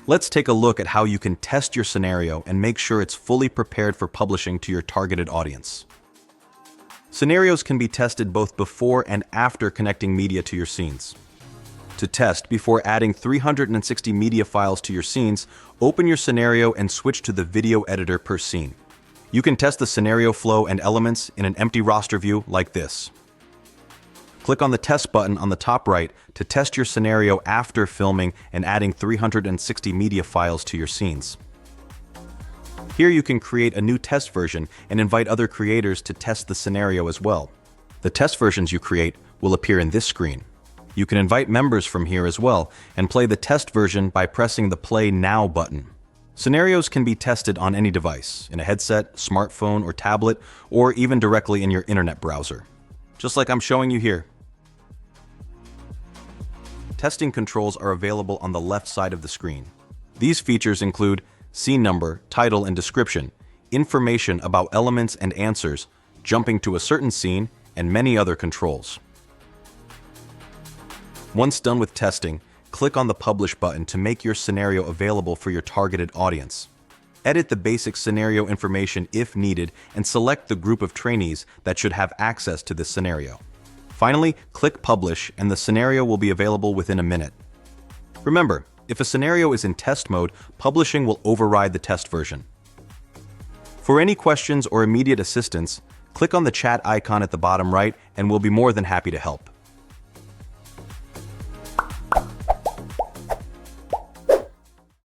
Let's take a look at how you can test your scenario and make sure it's fully prepared for publishing to your targeted audience. Scenarios can be tested both before and after connecting media to your scenes. To test, before adding 360 media files to your scenes, open your scenario and switch to the video editor per scene. You can test the scenario flow and elements in an empty roster view like this. Click on the test button on the top right to test your scenario after filming and adding 360 media files to your scenes. Here you can create a new test version and invite other creators to test the scenario as well. The test versions you create will appear in this screen. You can invite members from here as well and play the test version by pressing the Play Now button. Scenarios can be tested on any device, in a headset, smartphone, or tablet, or even directly in your internet browser, just like I'm showing you here. Testing controls are available on the left side of the screen. These features include scene number, title and description, information about elements and answers, jumping to a certain scene, and many other controls. Once done with testing, click on the Publish button to make your scenario available for your targeted audience. Edit the basic scenario information if needed and select the group of trainees that should have access to this scenario. Finally, click Publish and the scenario will be available within a minute. Remember, if a scenario is in test mode, publishing will override the test version. For any questions or immediate assistance, click on the chat icon at the bottom right and we'll be more than happy to help.